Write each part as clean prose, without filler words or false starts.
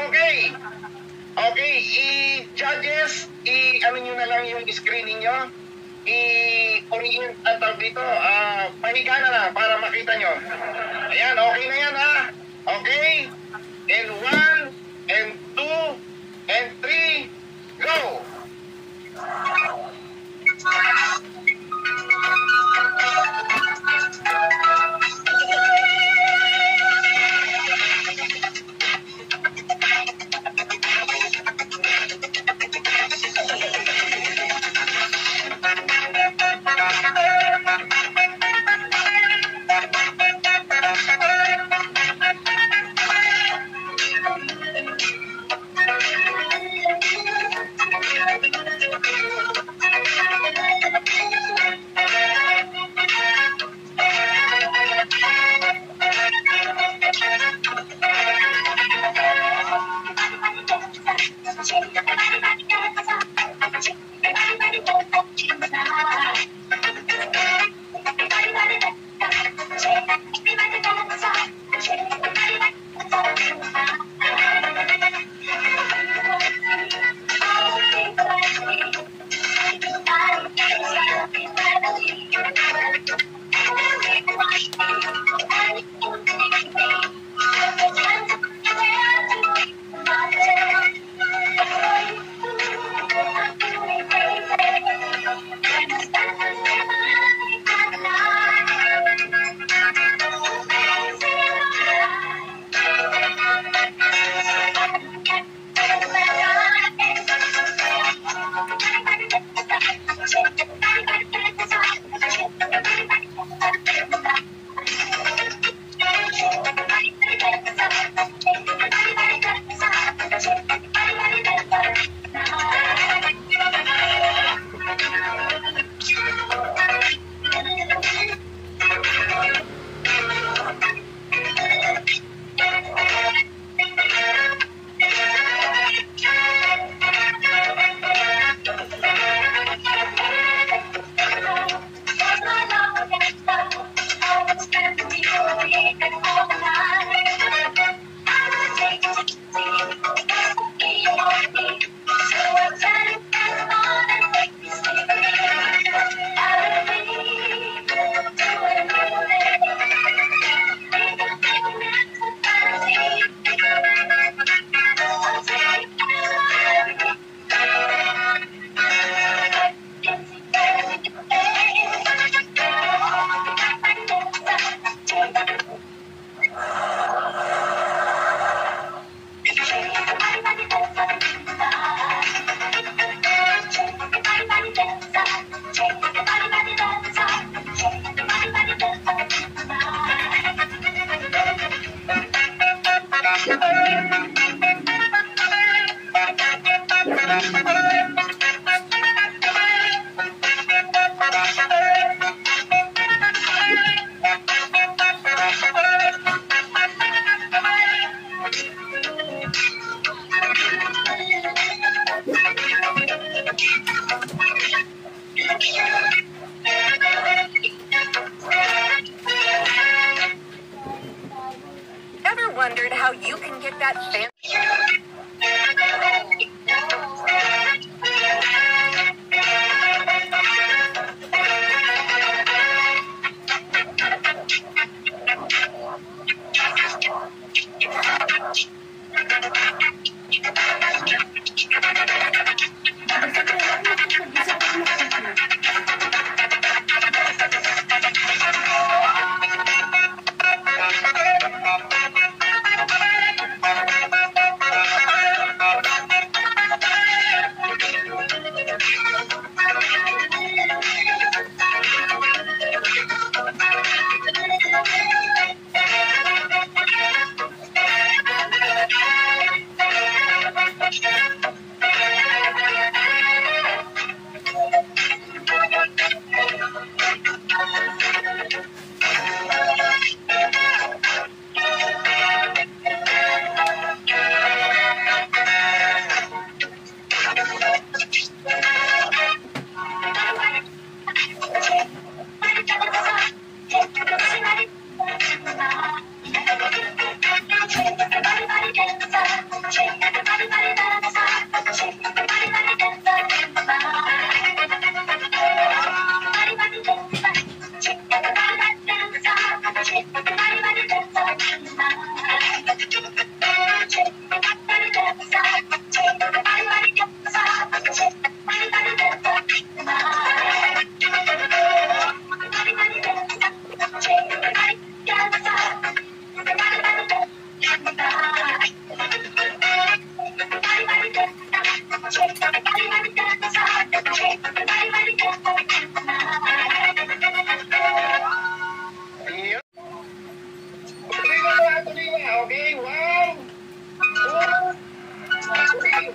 Okay. Okay, i-judges, ano nyo na lang yung screening nyo. I-orient, ang tawag dito, pahiga na lang para makita nyo. Ayan, okay na yan ha. Okay? And 1, and 2, and 3, go! Ever wondered how you can get that fancy? Ayun. Tuloy na, okay? One, two, three.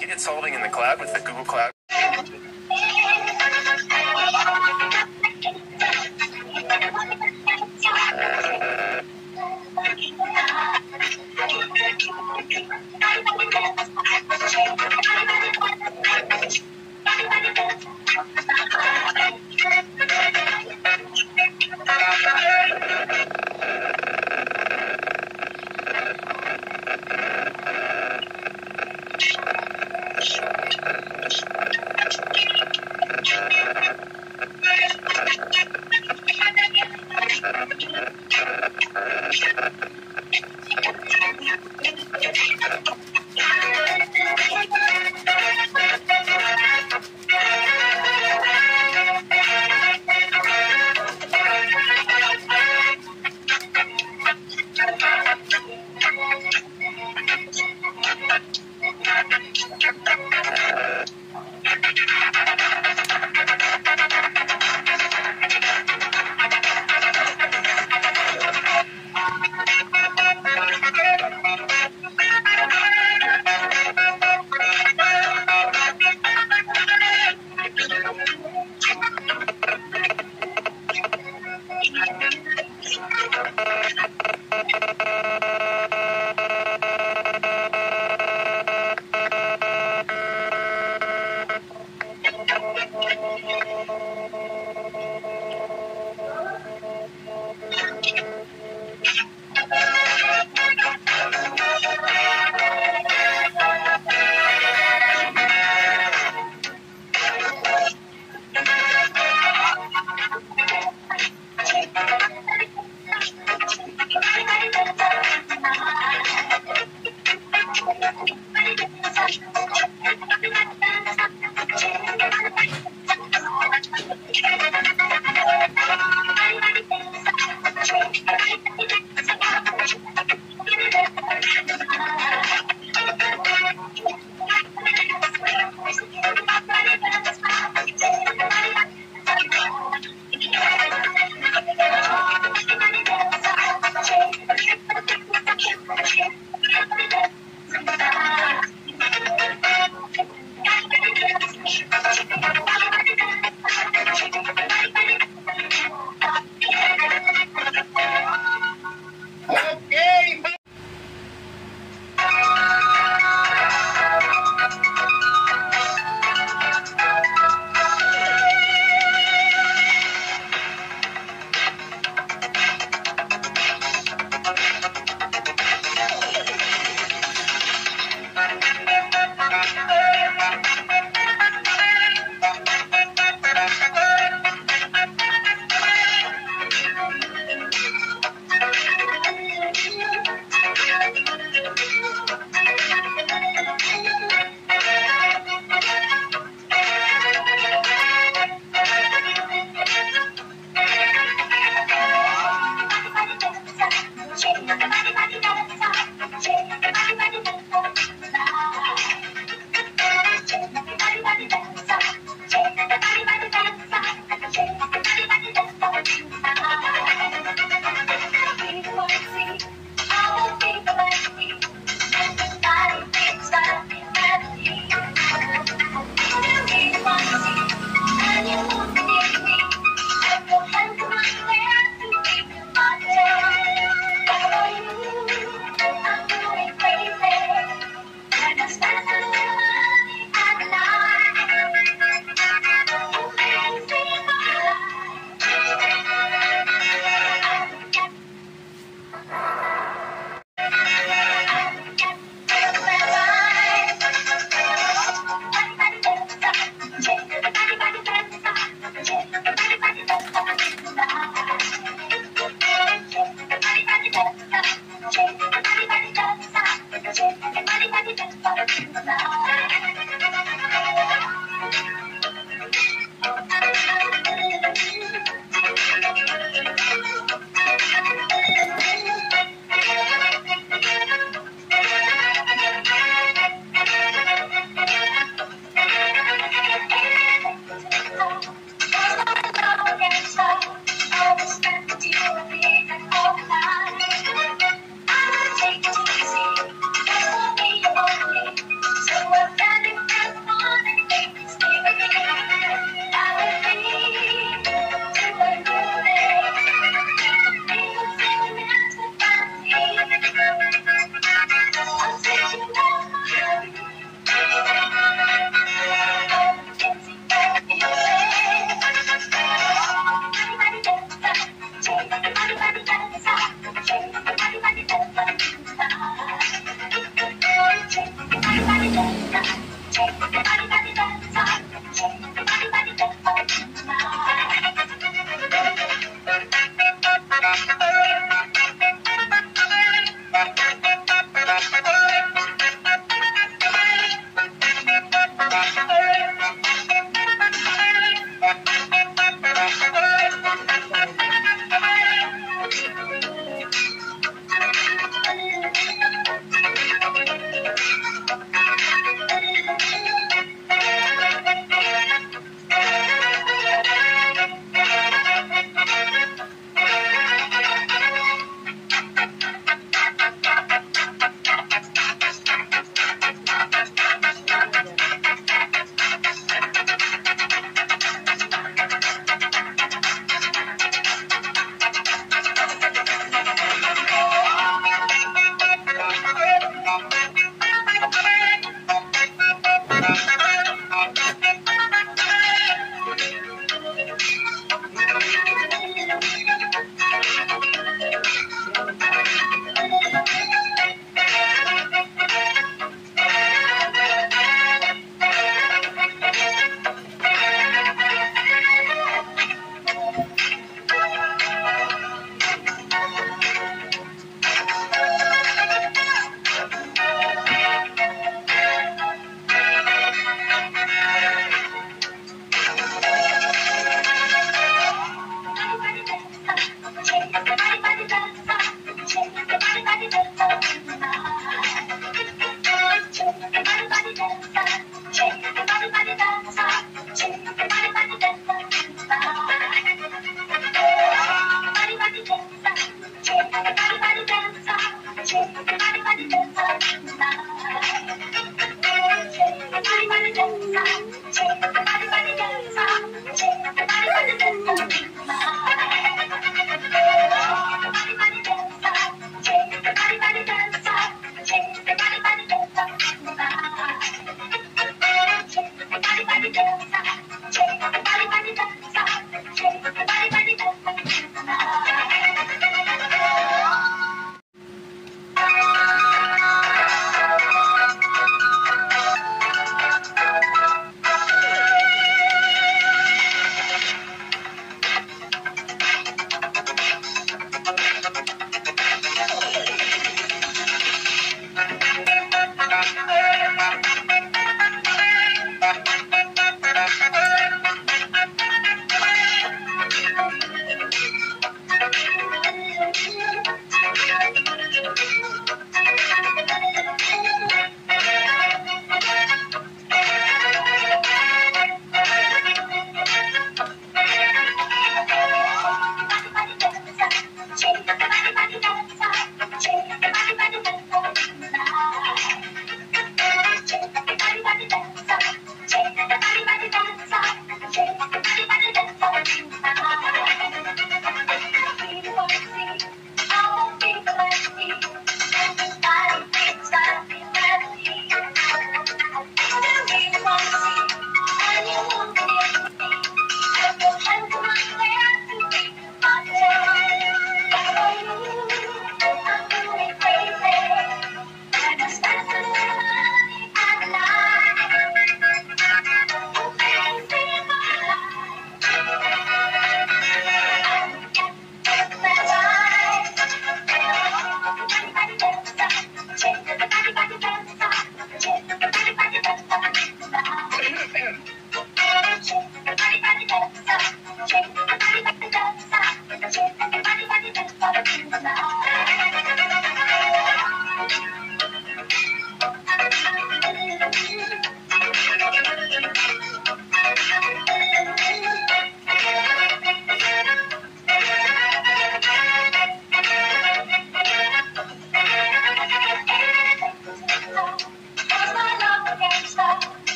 Get solving in the cloud with the Google Cloud.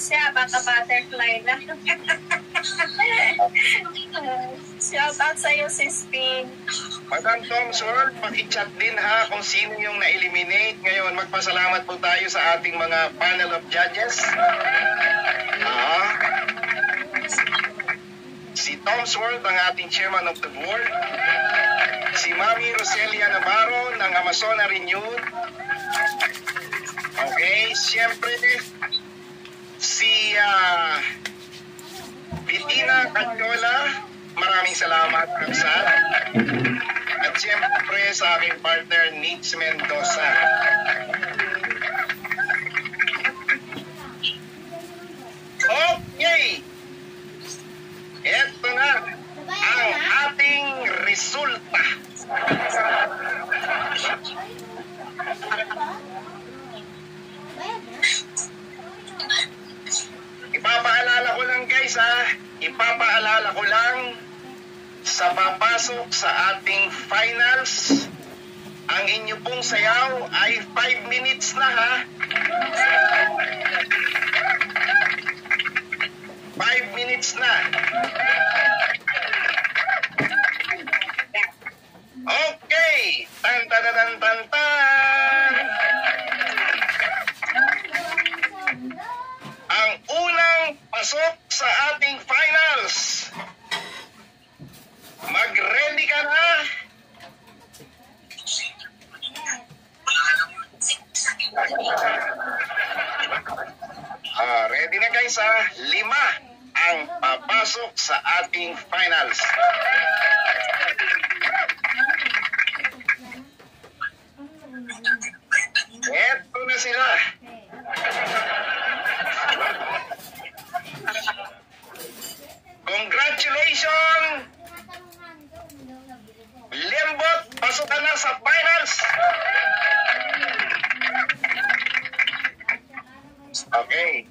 siya, baka butterfly na. Shout out sa'yo, Sis Pin. Madam Tom, sir, paki-chat din ha kung sino yung na-eliminate. Ngayon, magpasalamat po tayo sa ating mga panel of judges. Si Tom Sword, ang ating chairman of the board. Si Mami Roselia Navarro ng Amazona Renewed. Okay, siyempre si Bettina Cachola, maraming salamat Kamsat. At siyempre sa aking partner Nitz Mendoza. Okay, eto na ang ating resulta. Ipapaalala ko lang guys ipapaalala ko lang sa papasok sa ating finals, ang inyo pong sayaw ay 5 minutes na ha. 5 minutes na. Okay. Tan tan tan tan tan. guys, 5 ang papasok sa ating finals. Eto na sila. Congratulations! Lembot, pasok ka na sa finals! Okay.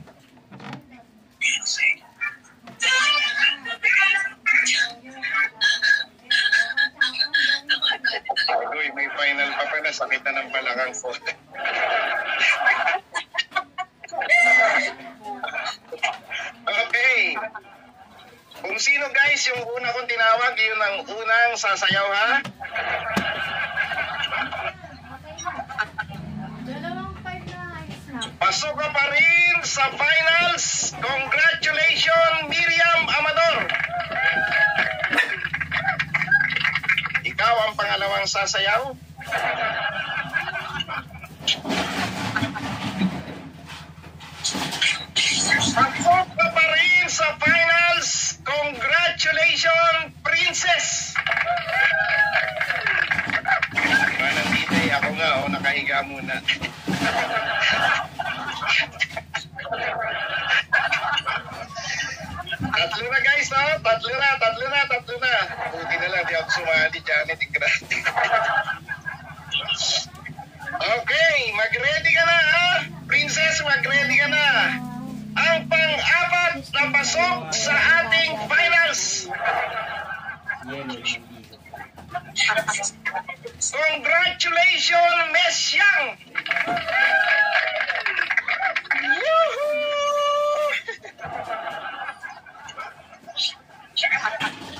Uy, may final pa pala. Sakit na ng balakang ko. Okay. Kung sino guys yung una kong tinawag, yun ang unang sasayaw ha. Pasok ka pa rin sa finals. Congratulations, Miriam Amador. Ikaw ang pangalawang sasayaw. Pasok ka pa rin sa finals. Congratulations, Princess. Nandito ako nga, nakahiga muna. Tatlo na guys, no? Tatlo na. Buti na lang, di ako sumali, Janet. Okay, mag-ready ka na, ha? Princess, mag-ready ka na. Ang pang-apat na pasok sa ating finals. Congratulations, Miss Yang!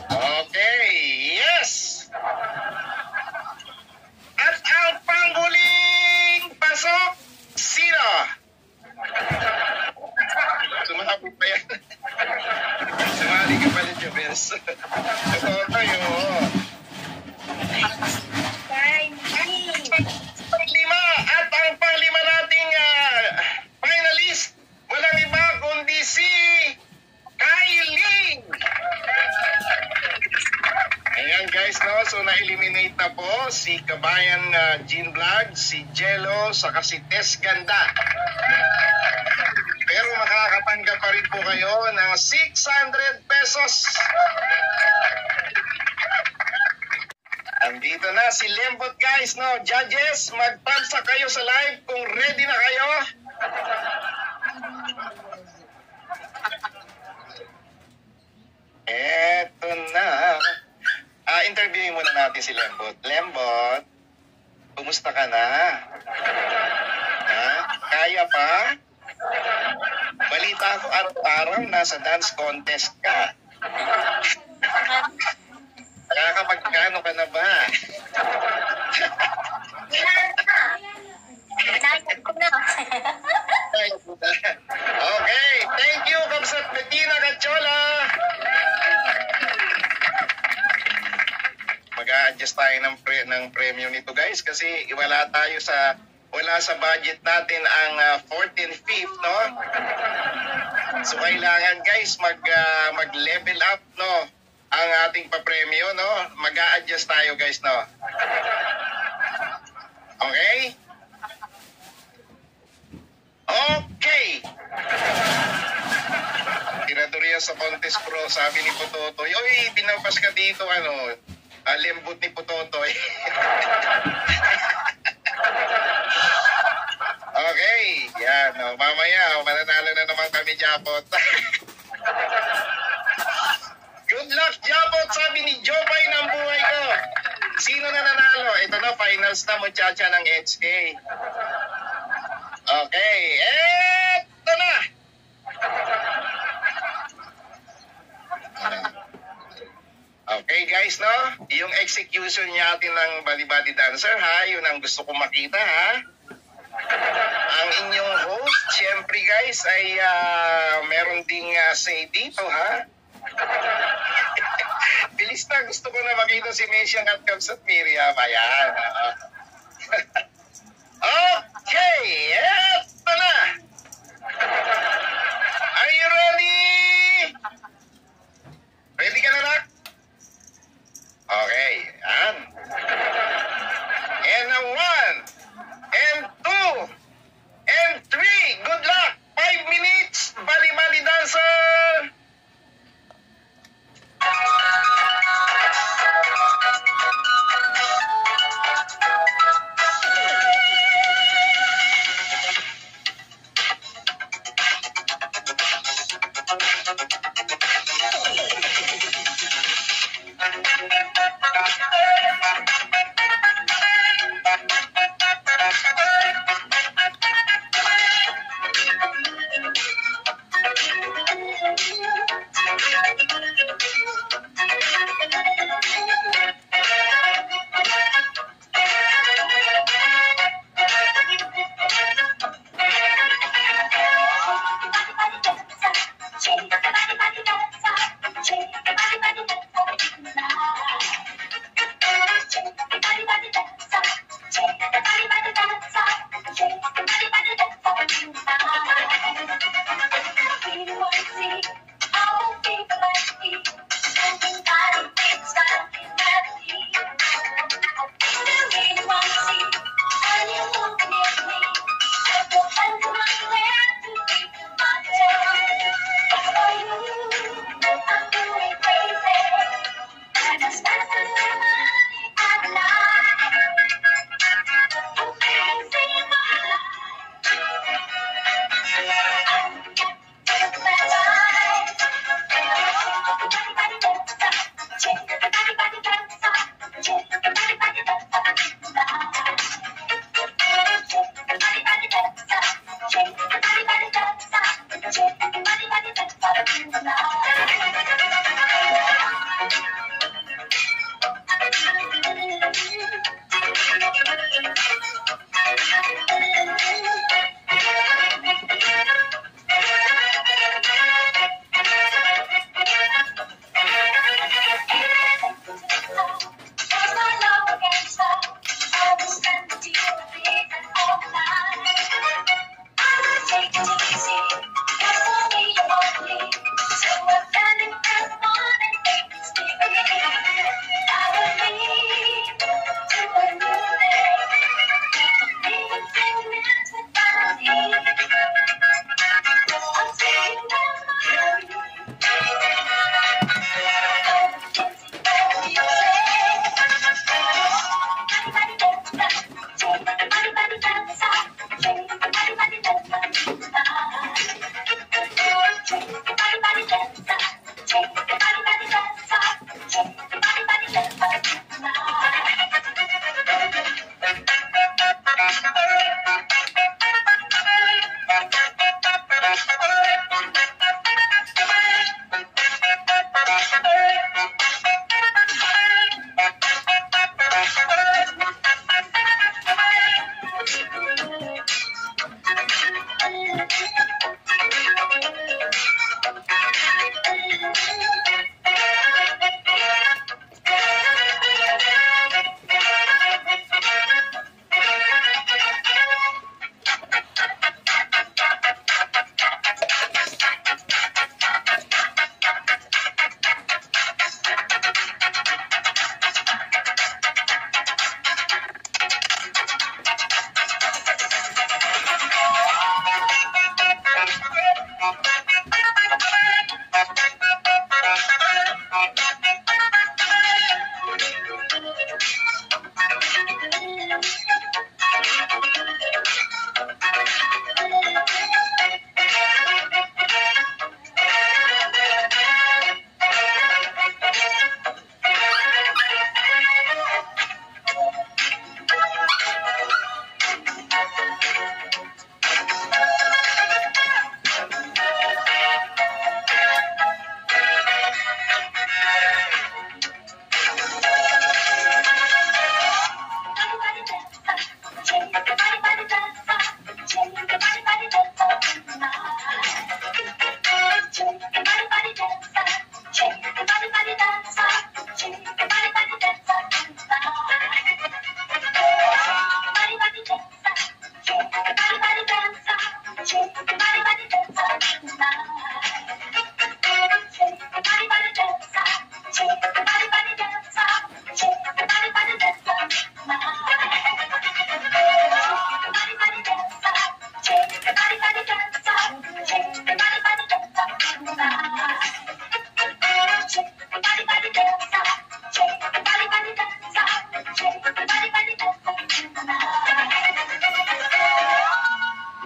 Okay, yes! At ang panghuling pasok, sino? Sumabot pa yan. Sumali ka pa rin, Jobers. Ito tayo. Panglima at ang panglima nating finalist, walang iba kundi si Kylie. Ayan guys, no? So na-eliminate na po si Kabayan Jean Vlog, si Jello, saka si Tess Ganda. Pero makakatanggap pa rin po kayo ng 600 pesos. Andito na si Lembot guys, no? Judges, magpalsa kayo sa live kung ready na kayo. Eto na. Interviewin muna natin si Lembot. Lembot, kumusta ka na? Ha? Kaya pa? Balita ko araw-araw nasa dance contest ka. Nakakapagkano ka na ba? Okay, thank you, Kapsat Bettina Cachola. Mag-a-adjust tayo ng premium nito guys kasi wala sa budget natin ang 14th, 5th, no? So kailangan guys mag-level up, no? Ang ating pa-premyo, no? Mag-a-adjust tayo guys, no? Okay? Okay! Tiratoriya sa Contest Pro, sabi ni Putotoy, oy, pinampas ka dito, Lembot ni Putotoy. Okay, yan, mamaya, mananalo na naman kami, Japot. Good luck, Japot, sabi ni Jopay ng buhay ko. Sino na nanalo? Ito na, finals na, muchacha ng HK. Okay, eto na. Okay guys, no? Yung execution natin ng body-body dancer, ha? Yun ang gusto kong makita, ha? Ang inyong host, syempre guys, ay meron ding say dito, ha? Bilis na, gusto ko na makita si Mesyang at Kapsat Miriam. Ayan. Okay, eto na. Are you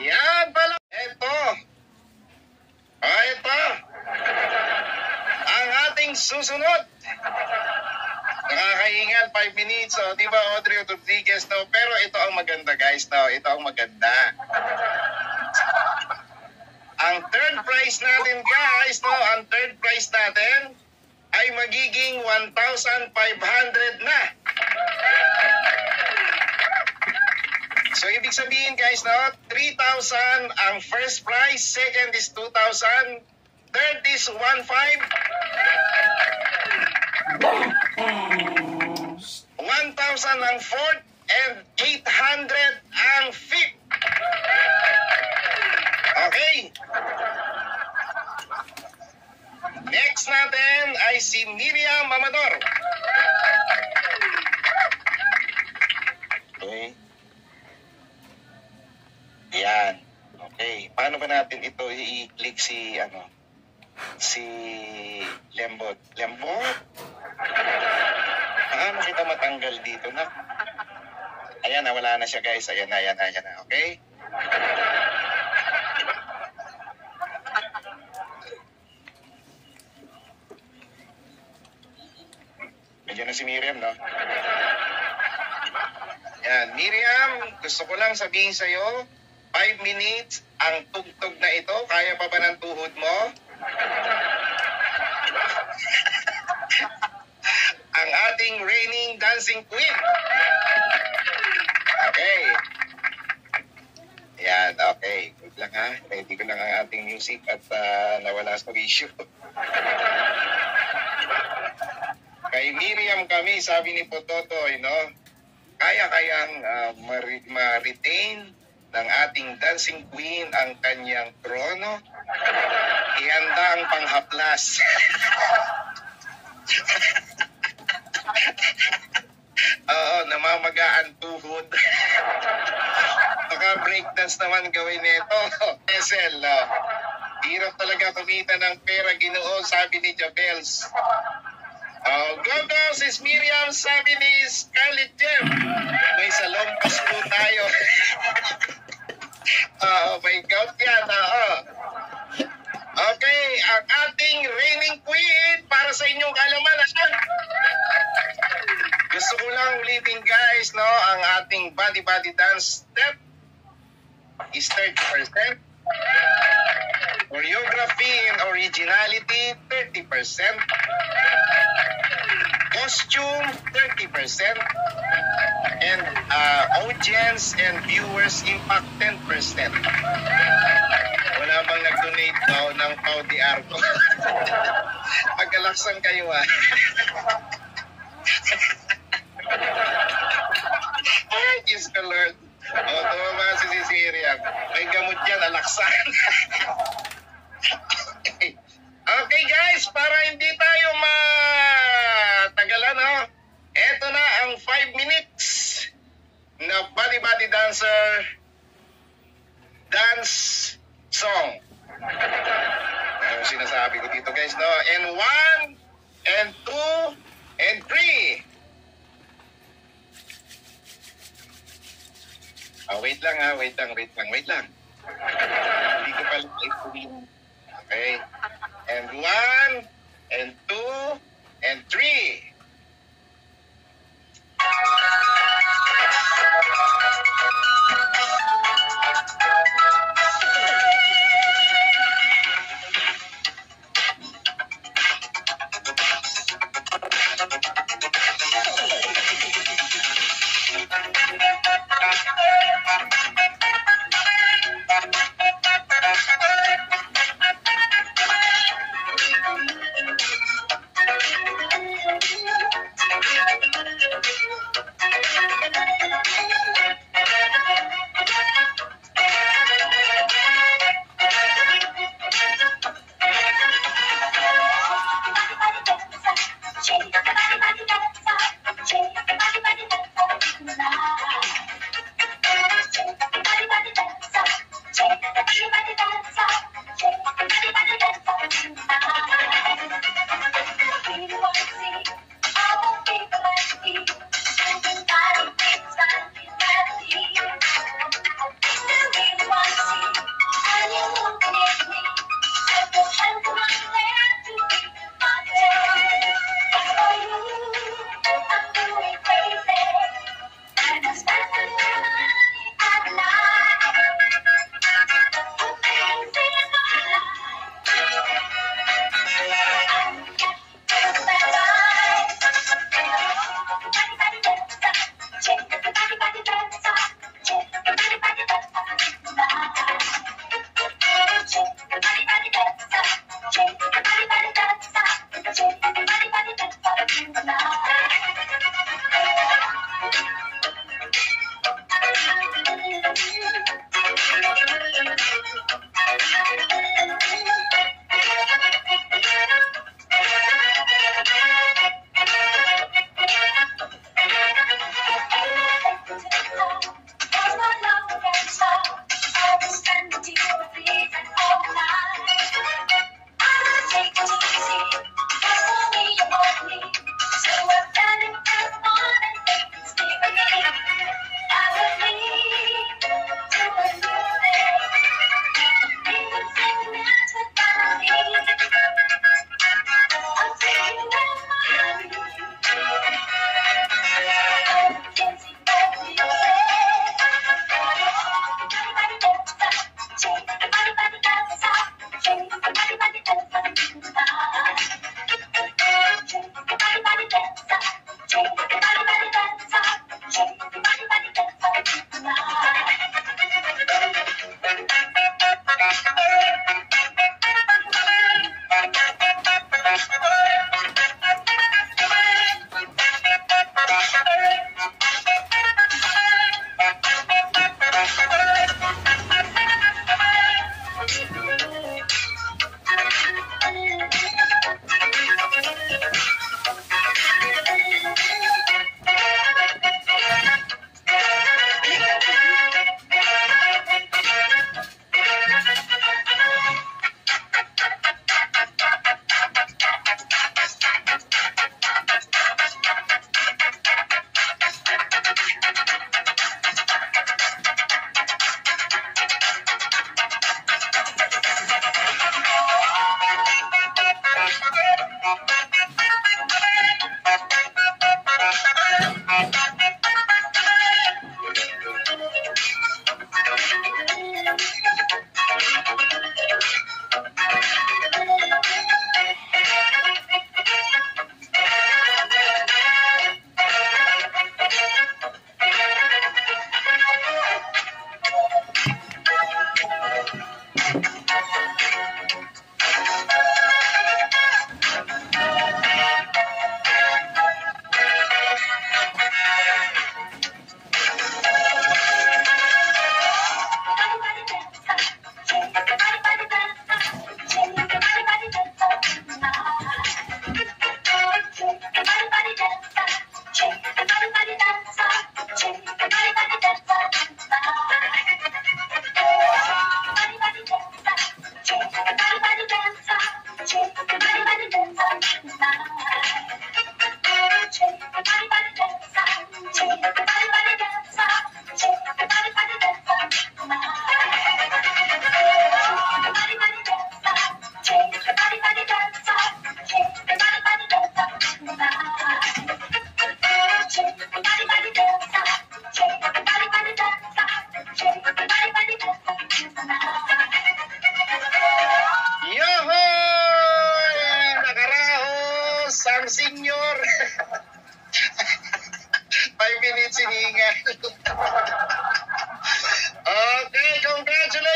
Yan pala. Ito. Ito. Ang ating susunod. Nakakaingal, 5 minutes. So, di ba, Audrey Rodriguez, no? Pero ito ang maganda, guys, no? Ito ang maganda. Ang third prize natin, guys, no? Ang third prize natin ay magiging 1,500 na. So, ibig sabihin, guys, no? 3,000 ang first prize, second is 2,000, third is 1,500, 1,000 ang fourth, and 800 ang fifth. Okay. Next natin ay si Miriam Amador. Okay. Yan. Okay. Paano ba natin ito i-click si Lembot? Lembot? Paano kita matanggal dito na? Ayan na, wala na siya, guys. Ayan na. Okay? Medyo na si Miriam, no? Yan, Miriam, gusto ko lang sabihin sa'yo 5 minutes ang tugtog na ito. Kaya pa ba ng tuhod mo? Ang ating reigning dancing queen. Okay. Yan, okay. Wait lang ha. Ready ko lang ang ating music at nawala sa issue. Kay Miriam kami, sabi ni Pototoy, no? Kaya-kayang ma-retain ng ating dancing queen ang kanyang trono. Ihanda ang panghaplas. Oo, namamagaan tuhod. Baka breakdance naman gawin nito. SL, no? Hirap talaga kumita ng pera, Ginoo, sabi ni Jabels. Go, sis Miriam, sabi ni Scarlett Gem. May salompas po tayo. May gout yan, Okay, ang ating reigning queen para sa inyong kalaman. Gusto ko lang ulitin guys, no, ang ating body dance step is 30%. Choreography and originality, 30%. Costume, 30%. And audience and viewers impact, 10%. Wala bang nag-donate daw ng Pau de Arco? Pagkalaksan kayo Ay, Diyos ko Lord. Tumama si Siriam. May gamot yan, alaksan. Okay guys, para hindi tayo matagalan, eto na ang 5 minutes na body dancer dance song. Ano sinasabi ko dito guys, no? And 1, and 2, and 3. Wait lang wait lang. Hindi ko pala ituloy. Okay. And 1, and 2, and 3.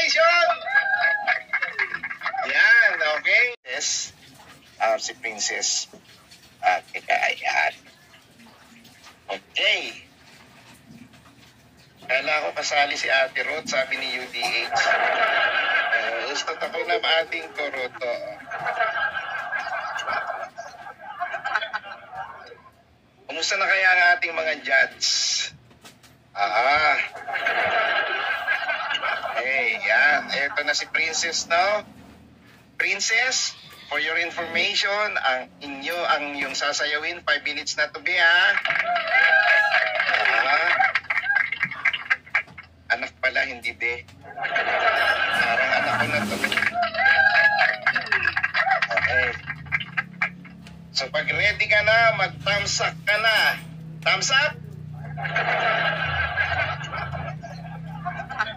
information. Yan, okay. Yes, si Princess. Ayan. Okay. Kala ko kasali si Ate Ruth, sabi ni UDH. Gusto ako na ating Toronto. Kumusta na kaya ang ating mga judge? Hey, yan. Ito na si Princess, no? Princess, for your information, ang yung sasayawin, 5 minutes na to be, ha? Anak pala, hindi be. Parang anak ko na to. Okay. So pag ready ka na, mag-thumbs up ka na. Thumbs up?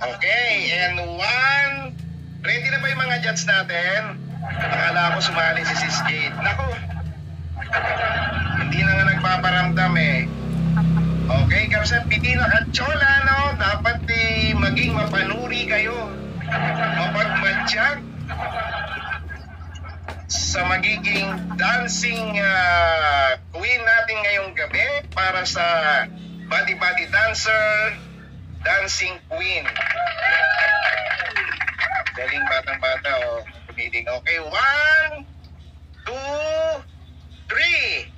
Okay, and 1. Ready na ba yung mga judge natin? Akala ko sumali si Sis Jade. Naku, hindi na nga nagpaparamdam eh. Okay, kasi piti na katsola, no? Dapat maging mapanuri kayo. Mapagmatsyag sa magiging dancing queen natin ngayong gabi para sa Body Body Dancer Dancing Queen. Galing batang-bata, oh. Pumiling. Okay, 1, 2, 3.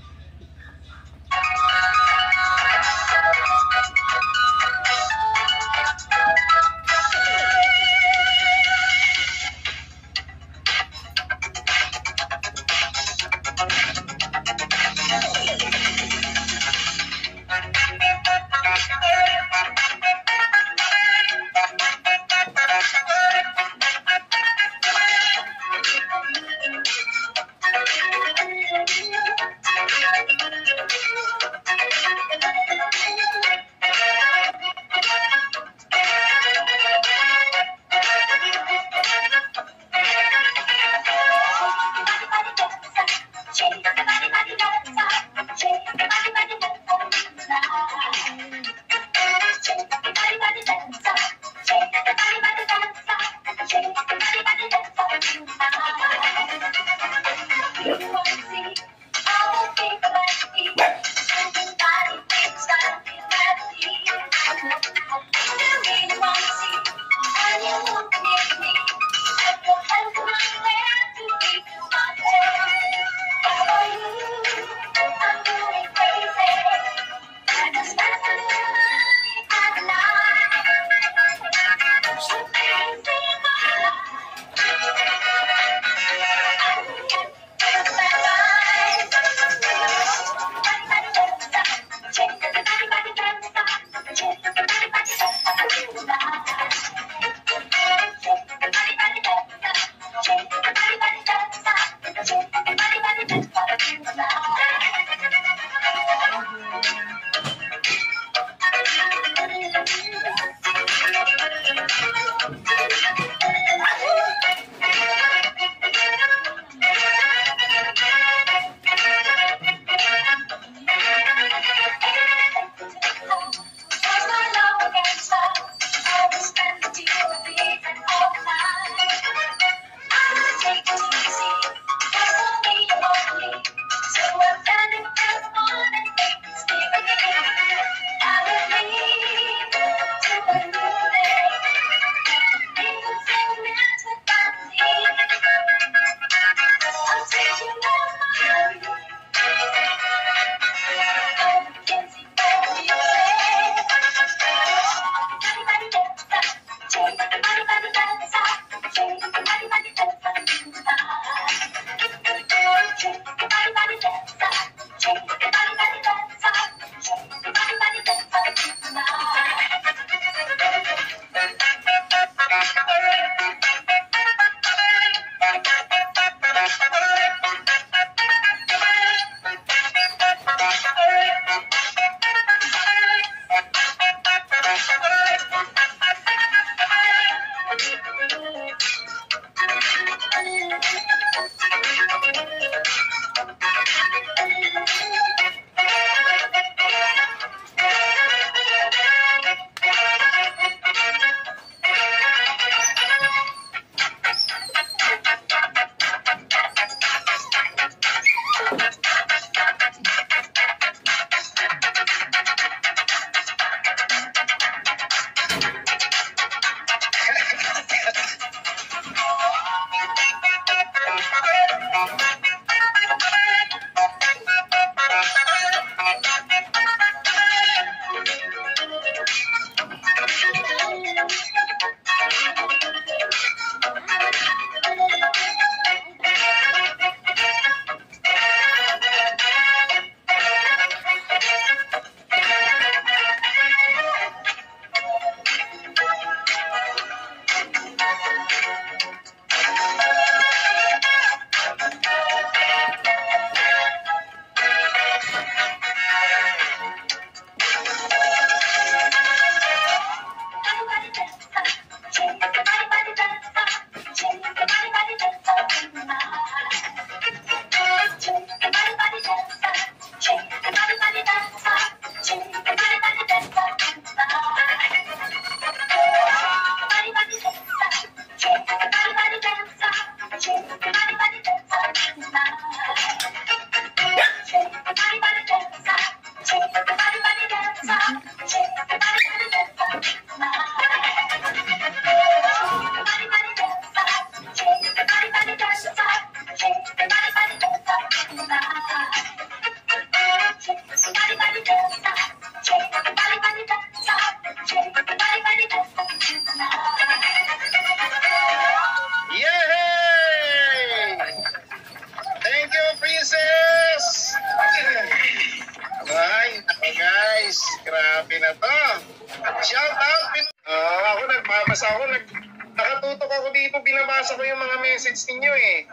nakatutok ako dito, binabasa ko yung mga message ninyo eh.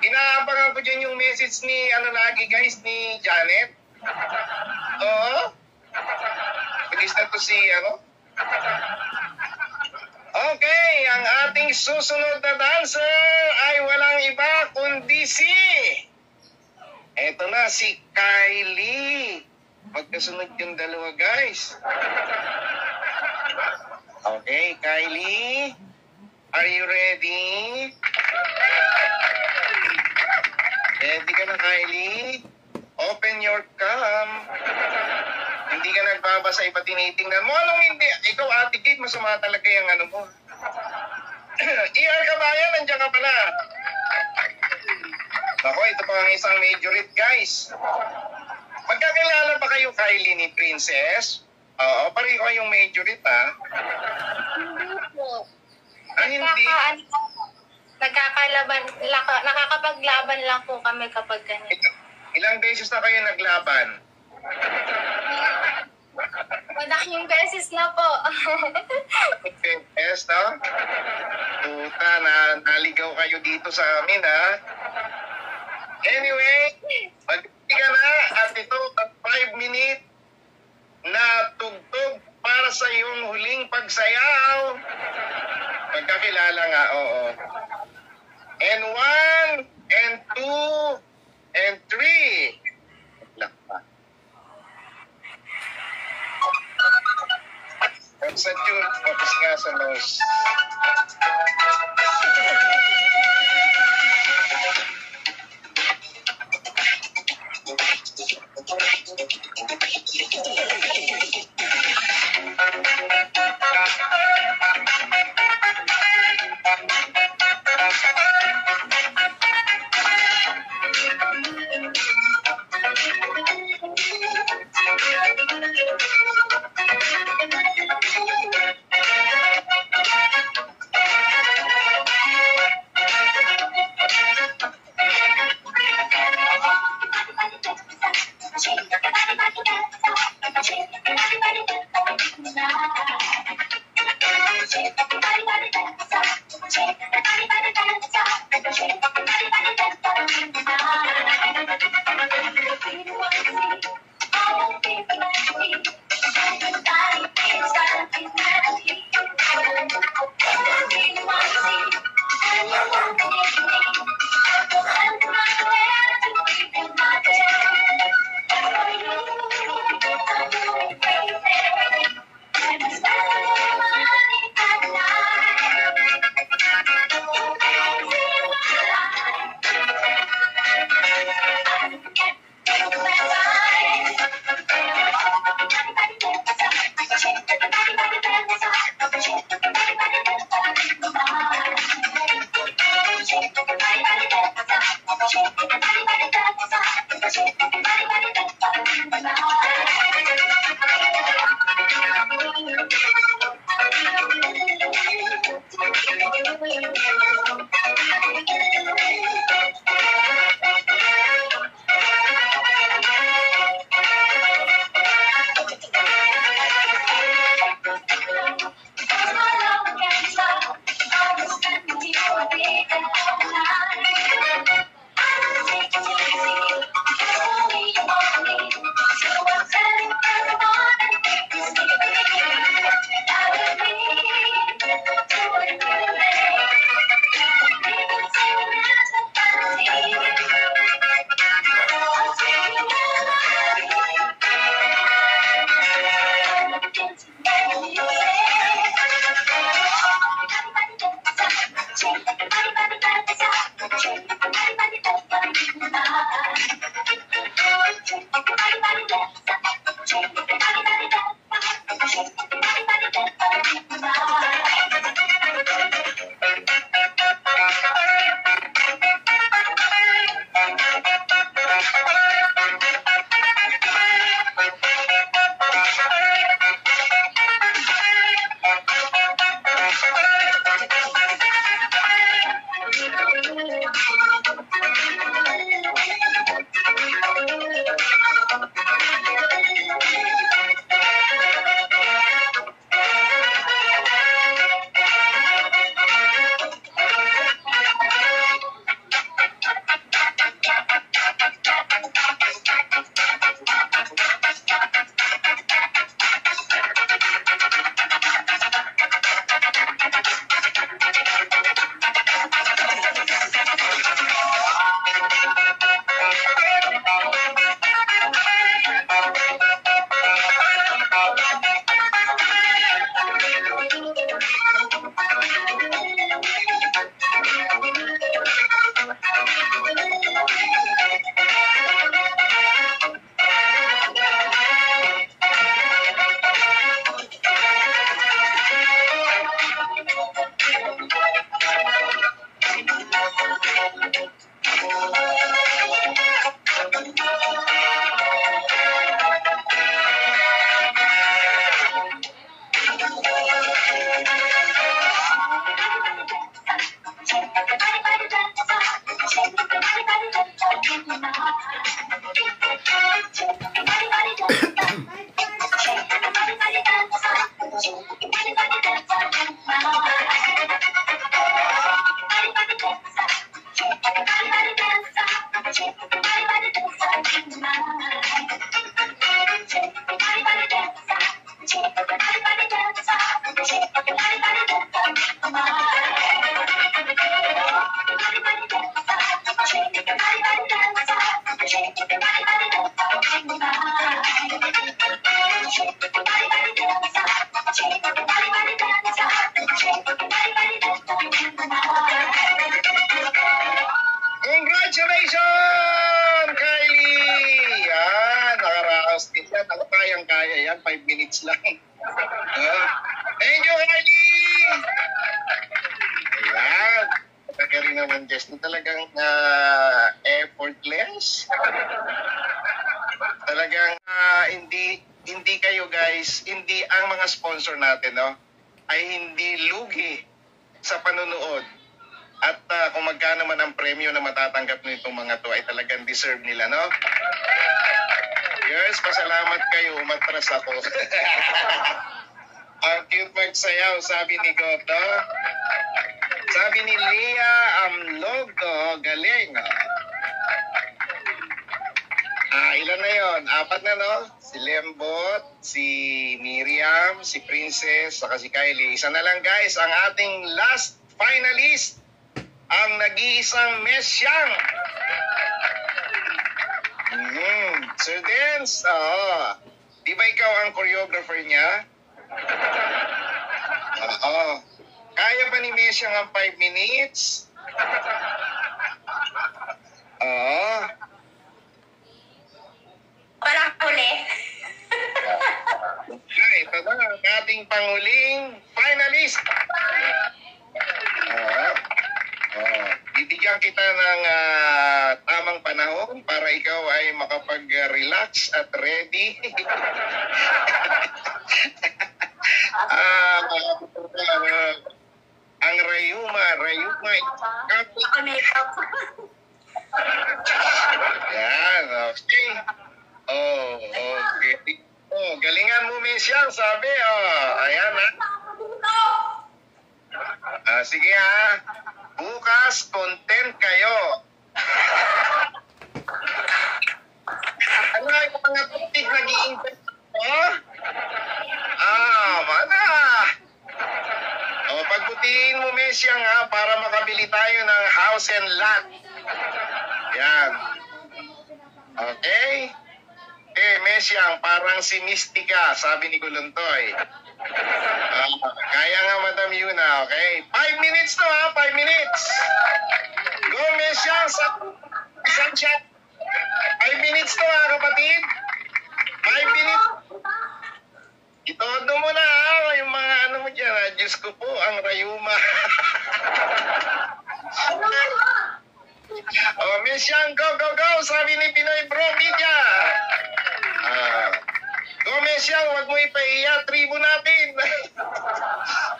Inaabangan ko dyan yung message ni, lagi guys, ni Janet. Oo. Nag-start to si, Okay, ang ating susunod na dancer ay walang iba kundi si... Eto na, si Kylie. Magkasunod yung dalawa, guys. Okay, Kylie. Are you ready? Ready ka na, Kylie? Open your cam. Hindi ka nagbabasa, iba tinitingnan mo. Anong hindi? Ikaw, Ate Kate, masama talaga yung mo. ER ka ba yan? Nandiyan ka pala. Ako, ito pa ang isang majorette, guys. Magkakilala ba kayo, Kylie, ni Princess? Oo, pareho kayong majorette, ha? Hindi po. Hindi? Nakakapaglaban lang po kami kapag ganito. Ilang beses na kayo naglaban? Madaking beses na po. Yes, no? Puta, naligaw kayo dito sa amin, ha? Anyway, magpili ka na at ito, 5-minute na tugtog para sa iyong huling pagsayaw. Magkakilala nga, oo. And 1, and 2, and 3. Sa tune, focus nga sa nose. talagang kaya yan. 5 minutes lang. Thank you, Kylie! Ayan. Talaga rin naman, Jess, na talagang effortless. Talagang hindi kayo guys, hindi ang mga sponsor natin, no, ay hindi lugi sa panunood. At kung magkano man ang premyo na matatanggap nitong mga to ay talagang deserve nila, no? Yes, pasalamat kayo, umatras ako. Ang cute magsayaw, sabi ni God, no? Sabi ni Leah, amlog, no? Galing, no? Ilan na yon? 4 na, no? Si Lembot, si Miriam, si Princess, saka si Kylie. Isa na lang, guys, ang ating last finalist, ang nag-iisang Mesyang. Sir Dance, di ba ikaw ang choreographer niya? Oo. Kaya ba ni Mesyang ang 5 minutes? Oo. Parang huli. Ito na ang ating panghuling finalist. Bibigyan kita ng tamang panahon para ikaw ay makapag-relax at ready. Ang Rayuma. Naka-makeup. Yan, okay. Okay. Galingan mo, Mesyang, sabi. Ayan, ha. Sige, ha. Bukas, content kayo. Ano yung mga tupig nag-i-invest mo? Mana? Pagbutihin mo, Mesyang, ha, para makabili tayo ng house and lot. Yan. Okay? Mesyang, parang si Mystica, sabi ni Guluntoy. Kaya nga, Madam Yuna, okay? 5 minutes to, ha? 5 minutes. Go, Mesyang, isang shot. 5 minutes to, ha, kapatid? 5 minutes. Itodo mo na, ha? Yung mga ano mo dyan, ha? Diyos ko po, ang Rayuma. Mesyang, go, sabi ni Pinoy Bro Media. Go, Mesyang, wag mo ipaiya, tribo natin.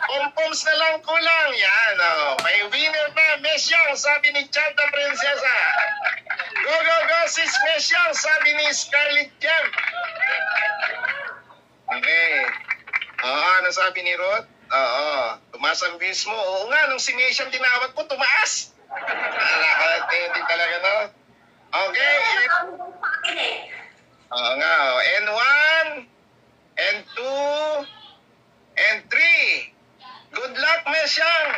Pom-poms na lang kulang. Yan, may winner na, Mesyang, sabi ni Chanta Prinsesa. Go, sis Mesyang, sabi ni Scarlett Gem. Okay. Ano sabi ni Rod? Tumaas ang views mo. Oo nga, nung si Mesyang tinawag ko, tumaas. Hindi talaga, no? Okay. Oo nga. And 1, and 2, and 3. Good luck, Mesyang.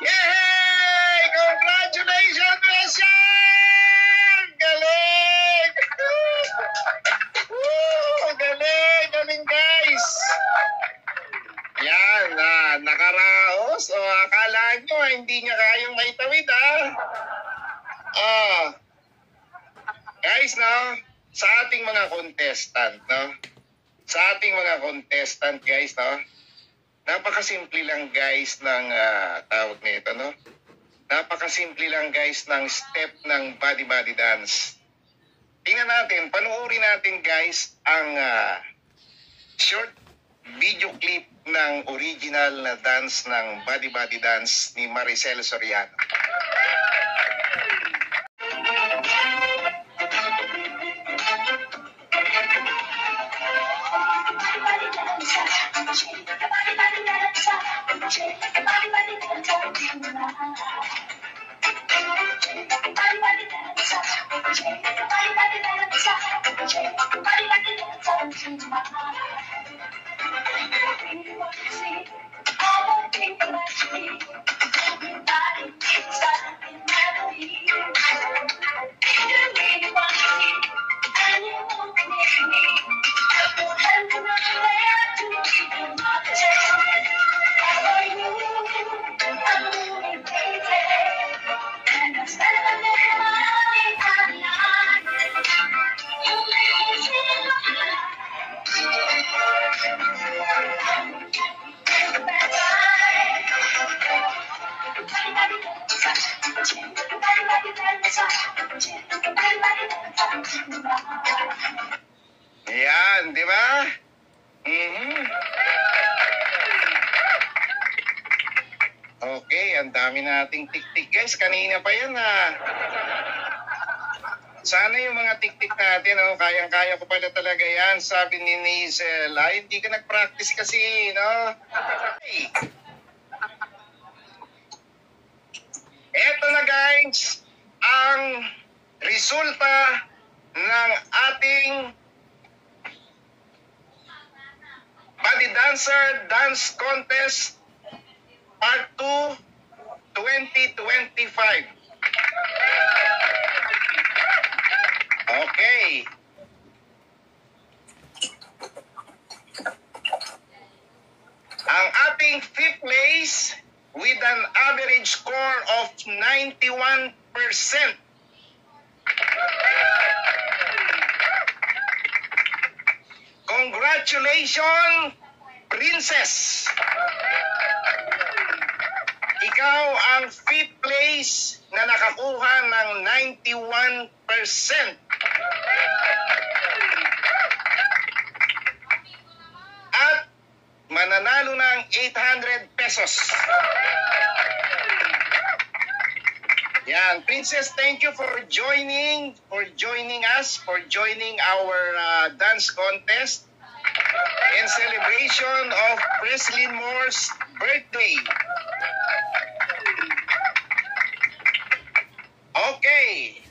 Yay! Congratulations, Besya! Galing! Woo! Galing! Galing, guys! Yan, nakaraos. O, akala nyo, hindi niya kayang maitawid, guys, no? Sa ating mga contestant, no? Sa ating mga contestant, guys, no? Napakasimple lang, guys, ng tawag nito, no? Napakasimple lang, guys, ng step ng body-body dance. Tingnan natin, panuorin natin, guys, ang short video clip ng original na dance ng body-body dance ni Maricel Soriano. Yan, di ba? Okay, ang dami nating tik-tik guys. Kanina pa yan Sana yung mga tik-tik natin, kayang-kaya ko pala talaga yan. Sabi ni Nazel, hindi ka nag-practice kasi, no? Okay. Eto na guys, ang resulta ng ating Body Dancer Dance Contest Part 2 2025. Okay. Ang ating fifth place with an average score of 91%. Congratulations, Princess! Ikaw ang fifth place na nakakuha ng 91%. At mananalo ng 800 pesos. Yan, Princess, thank you for joining us, for joining our dance contest in celebration of Presley Moore's birthday. Okay,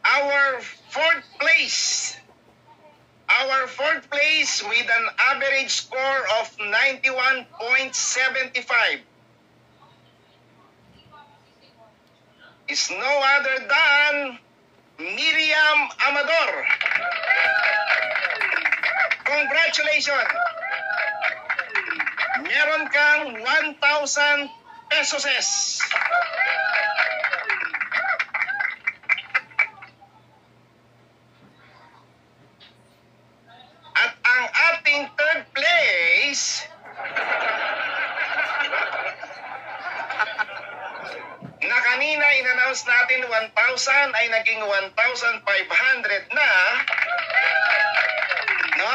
our fourth place with an average score of 91.75 is no other than Miriam Amador. Congratulations! Meron kang 1,000 pesos. At ang ating third place na kanina in-announce natin 1,000 ay naging 1,500 na, no?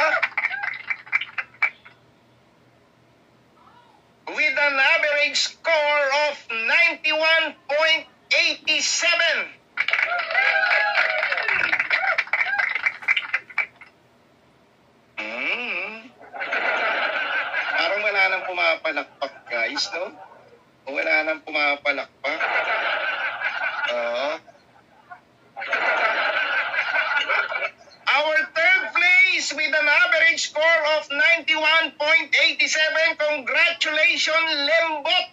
With an average score of 91.87. Parang wala nang pumapalakpak, guys, no? Wala nang pumapalakpak. Our third place with an average score of 91.87. Congratulations, Lembot!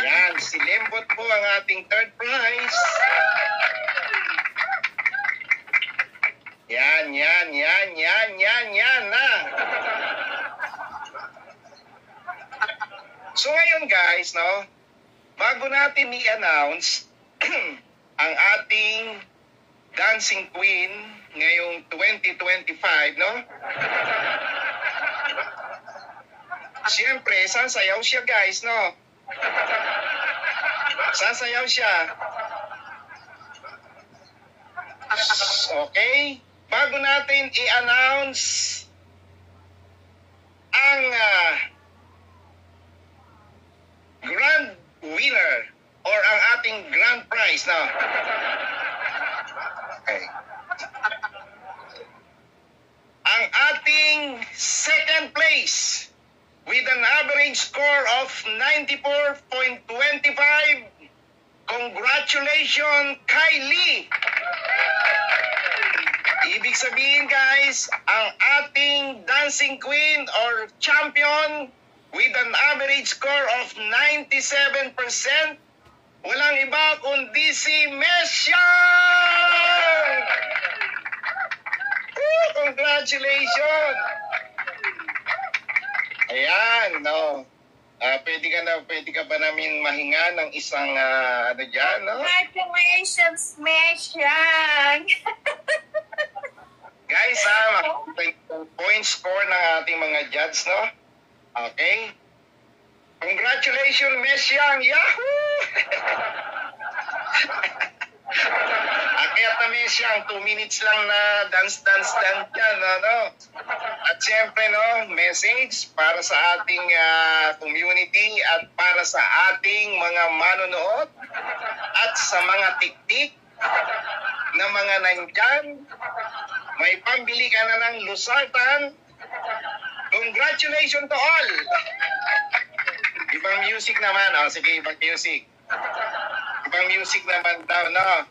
Yan, si Lembot po ang ating third prize. Yan na. So ngayon guys, no, bago natin i-announce ang ating dancing queen ngayong 2025, no? Siyempre, sasayaw siya guys, no? Sasayaw siya. Okay? Bago natin i-announce ang grand winner or ang ating grand prize, no? Okay. Ang ating second place with an average score of 94.25. Congratulations, Kylie! Ibig sabihin guys, ang ating dancing queen or champion with an average score of 97%, walang iba kundi si Messian! Congratulations! Ayan, no. Pwede ka ba namin mahinga ng isang ano dyan, no? Congratulations, Messian! Guys, point score ng ating mga judge, no? Okay? Congratulations, Messian! Yahoo! lang, 2 minutes lang na dance yan, ano. At siyempre, no, message para sa ating community at para sa ating mga manonood at sa mga tiktik na mga nandyan. May pambili ka na ng lusartan. Congratulations to all! Ibang music naman. O, sige, ibang music. Ibang music naman daw, no?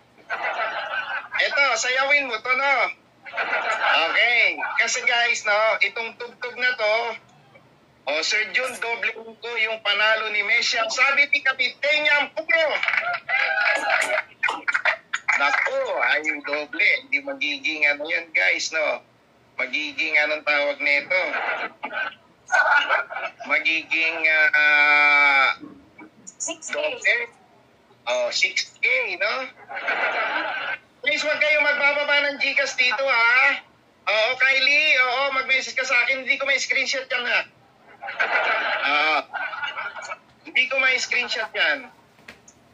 Ito, sayawin mo to, no? Okay. Kasi guys, no, itong tugtog na to, Sir Jun, doble ko yung panalo ni Messi. Sabi ni Kapitenya Puro. Naku, ay yung doble. Hindi magiging ano yan, guys, no? Magiging anong tawag nito? Magiging 6K. doble. 6K, no? Please, huwag kayong magbababa ng Gcash dito, ha? Oo, Kylie, mag-message ka sa akin. Hindi ko may screenshot yan, ha? Hindi ko may screenshot yan.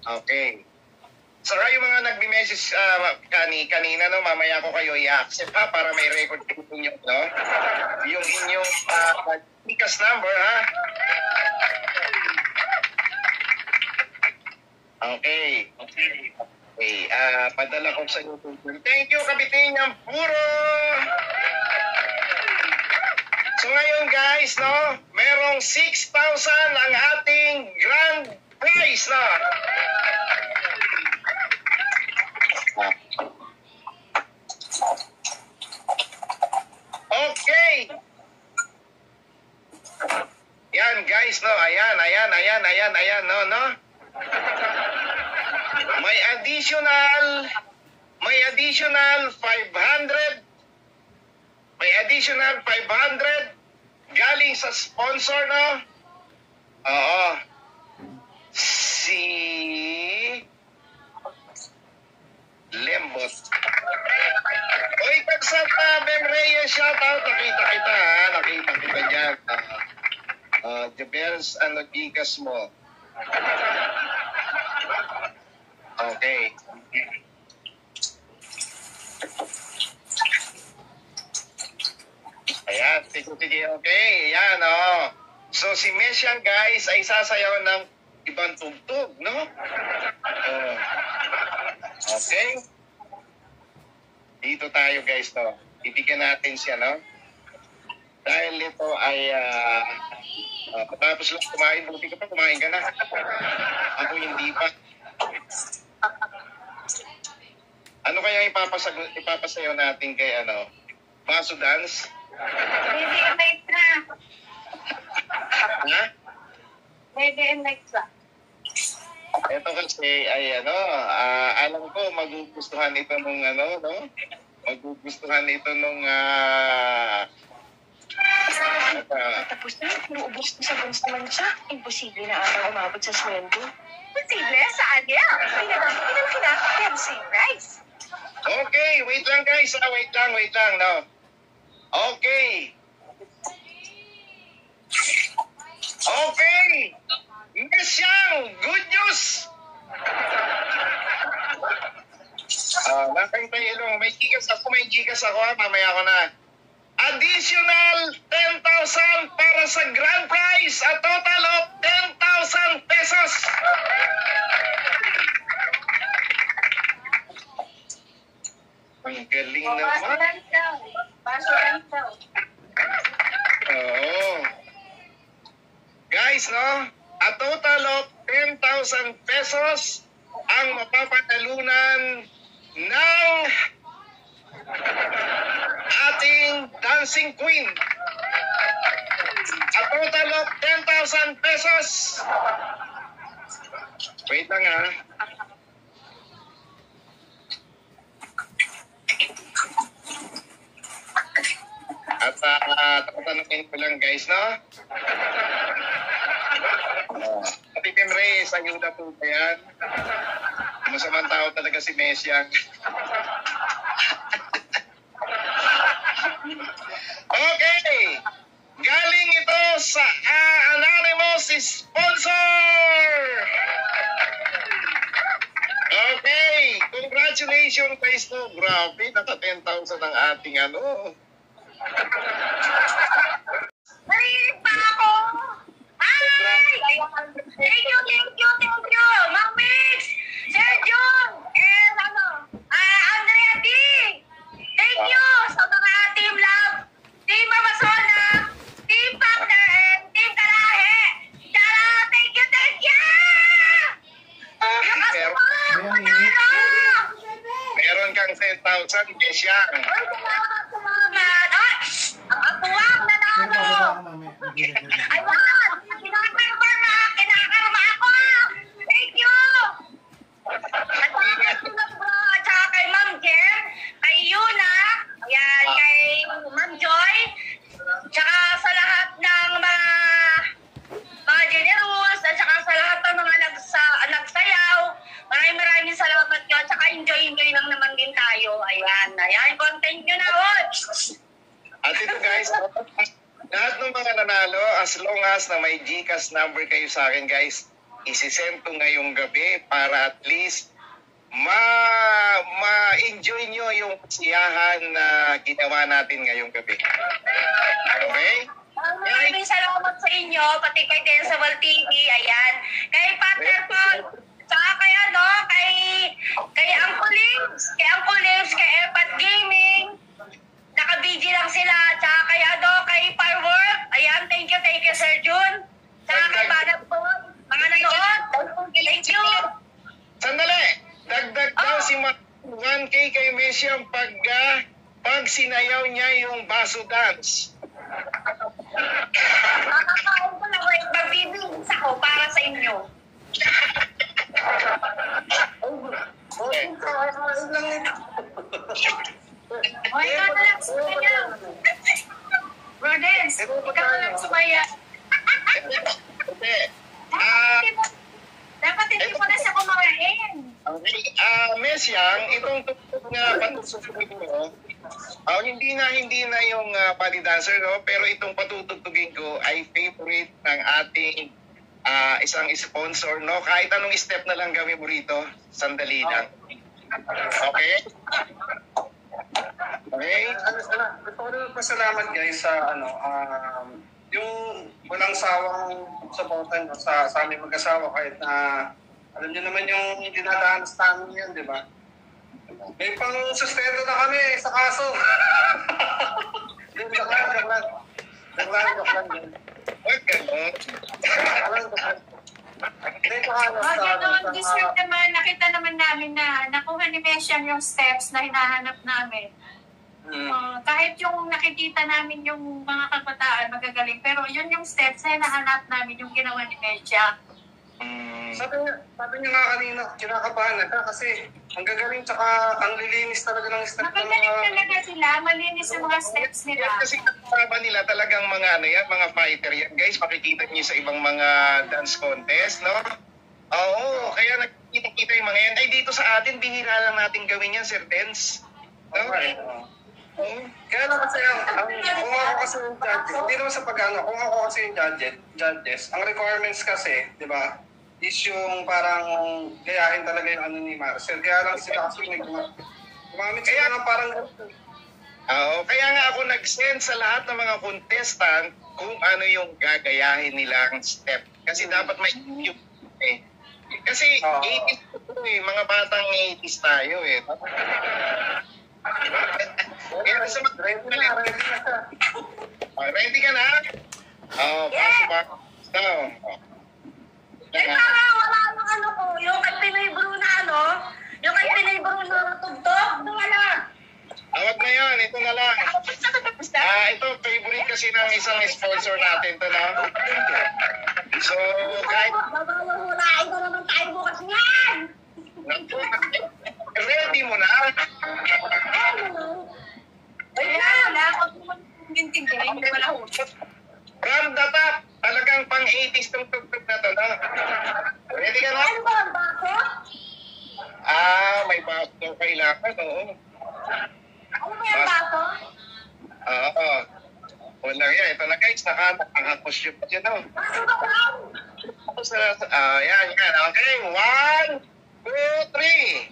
Okay. So, yung mga nagbi-message kanina, no, mamaya ko kayo i-accept, ha, para may record ninyo, no? Yung inyong Gcash number, ha? Okay. Padala ko sa YouTube. Thank you, Kapitenyang Puro! So ngayon guys, no, merong 6,000 ang ating grand prize, no? Okay. Yan guys, no, ayan, no? May additional 500. May additional 500 galing sa sponsor, no? Oo. Si Lembot. Oy, Tagsat Ben Reyes, shout out. Nakita kita, ha? Nakita kita dyan. Jebels, ano, gigas mo? Okay. Ayan, sige, okay. Ayan, So, si Mesian, guys, ay sasayaw ng ibang tugtog, no? Okay. Dito tayo, guys, no? Ibigyan natin siya, no? Dahil ito ay, patapos lang kumain, buti ka pa, kumain ka na. Ako hindi pa. Ano kaya ipapasayaw natin kay, Baso Dance? Baby and night na. Ha? Baby and night na. Ito kasi ay alam ko magugustuhan ito nung no? Magugustuhan ito nung Tapos na, inuubos mo sa guns naman siya. Imposible na ata umabot sa sweldo. Posible sa anya. Pinalaki na Pepsi Rice. Okay, wait lang guys. Wait lang, no. Okay. Mesyang, good news! Nakita ilong, may gigas ako, ha, mamaya ko na. Additional 10,000 para sa grand prize, a total of 10,000 pesos. Ang galing naman. Baso lang daw. Oo. Guys, no? A total of 10,000 pesos ang mapapanalunan ng ating dancing queen. A total of 10,000 pesos. Wait lang, ha? At tatanungin ko lang, guys, no? Pati Tim Reyes, ayuda po ba yan? Masamang tao talaga si Mesiang. Okay! Galing ito sa anonymous sponsor! Okay! Congratulations! Congratulations guys no. Grabe, naka 10,000 ang ating ano. Narinig pa ako! Hi! Thank you! Ma'am Mix! Sir Jun! And Andrea D! Thank you sa mga Team Love, Team Amazona, Team Partner, and Team Kalahe! Tara! Thank you! Meron kang 10,000 Kesha. Ay, salamat! Ay! Ang atuwang nanalo! Ayan! Kinakarma ako! Thank you! At mga bro, at saka kay Ma'am Jem, kay Yuna, ayan, kay Ma'am Joy, tsaka sa lahat ng mga generous, at saka sa lahat ng mga nagsayaw. Maraming salamat yun. Tsaka enjoy lang naman din tayo. Ayan, content nyo na. At ito guys, lahat ng mga nanalo, as long as na may GCash number kayo sa akin guys, isisend ko ngayong gabi para at least ma-enjoy nyo yung kasiyahan na ginawa natin ngayong gabi. Okay? Maraming salamat sa inyo, pati kay Densable TV, ayan. Kay Partner Paul, tsaka kay Uncle Lips, kay Epat Gaming, naka-BG lang sila, tsaka kay Firework, ayan, thank you Sir Jun, tsaka kay Banat po, mga nanood, thank you. Sandali! Dagdag daw si 1K kay Messi ang pag sinayaw niya yung baso dance. Makakaon ko na, magbibigis ako para sa inyo. Okay. O, ikaw na lang sumaya. Rodens, ikaw na lang sumaya. Okay. Dapat hindi mo na siya kumain. Okay. Mesyang, itong tugtog na patutugsugin mo, hindi na yung body dancer, no? Pero itong patutugtugin ko ay favorite ng ating isang sponsor, no? Kahit anong step na lang gawin mo rito, sandali lang. Okay? Okay? Gusto ko rin pasalamat guys sa yung walang sawang supportan sa aming mag-asawa kahit na alam niyo naman yung dinadanas namin yun, di ba? May pang-sustento na kami sa kaso. Joke lang. Huwag ganun. Deserve naman, nakita naman namin na nakuha ni Mesyang yung steps na hinahanap namin. Kahit yung nakikita namin yung mga kabataan magagaling, pero yun yung steps na hinahanap namin yung ginawa ni Mesya. Sabi niya nga kanina, kinakabahan na kasi ang gagaling tsaka ang lilinis talaga ng step ng Magagaling mga... talaga sila, malinis yung mga steps nila. Kasi kasama nila talagang mga mga fighter yan. Guys, makikita niyo sa ibang mga dance contest, no? Oo, kaya nakikita yung mga yan. Ay, dito sa atin, bihira lang natin gawin yan, Sir Dance. No? Okay. Kaya lang kasi kung ako kasi yung judges, hindi naman sa kung ako kasi yung judges, ang requirements kasi, di ba, is yung parang gayahin talaga yung ni Marcel. Kaya lang sila kasi gumamit sila ng parang... Oo, kaya nga ako nag-send sa lahat ng mga contestant kung ano yung gagayahin nilang step. Kasi dapat may YouTube eh. Kasi 80s ito eh, mga batang 80s tayo eh. Kaya sa ready ka na? Oo, pasok pa. So, Wala nang yung kay Pinoy Bruno yung kay Pinoy Bruno na tugtog, wala. Awag na yan, ito na lang. Ito, favorite kasi ng isang sponsor natin to na. So, kahit... Babawahulain ko naman tayo bukas yan! Ready mo na? Wala ako intindihin, hindi wala husap. From the top, talagang pang-80s tong tugtog na to, no? Ready ka na? Ano ba ang bako? May baso kailangan, oo. Ano ba yung bako? Oo. Wala yan. Ito na guys, naka-costume pa dyan, no? Bako ba lang? Yan. Okay, 1, 2, 3.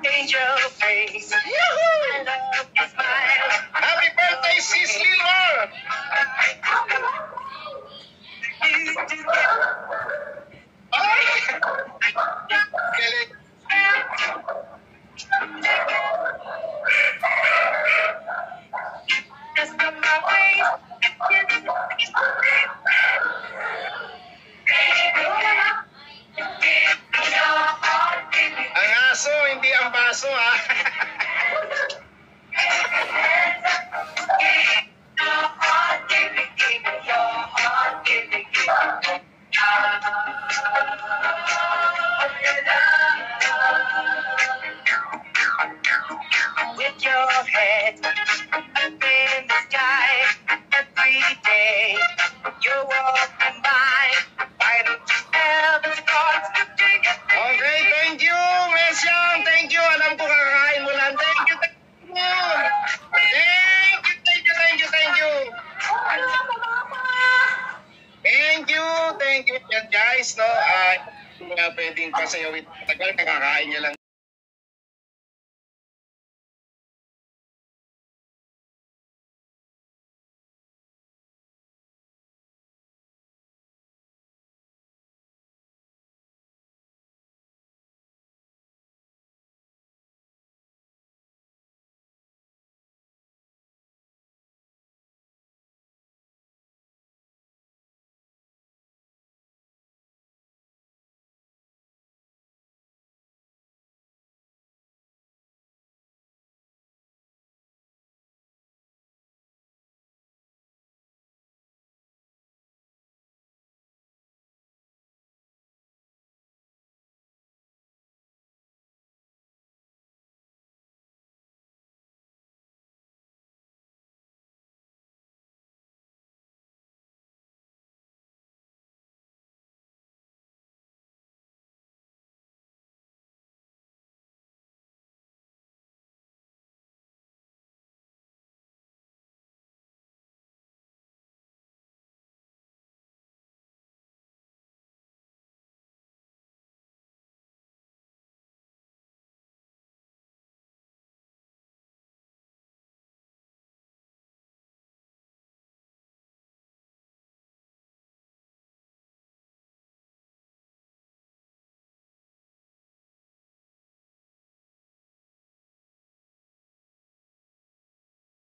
Angel face. I love your smile. Happy birthday, Sis Lilmar! Ay! Galing. Just on my face. Ang aso, hindi ang baso, ha? With your head up in the sky every day, you're walking by. Why don't you ever start looking at me? Okay, thank you, Mesyang. Thank you. Alam ko kakakain mo lang. Thank you, thank you. Thank you. Thank you. Yan guys, no? Pwedeng pasayawin. Tagal, nakakain niya lang.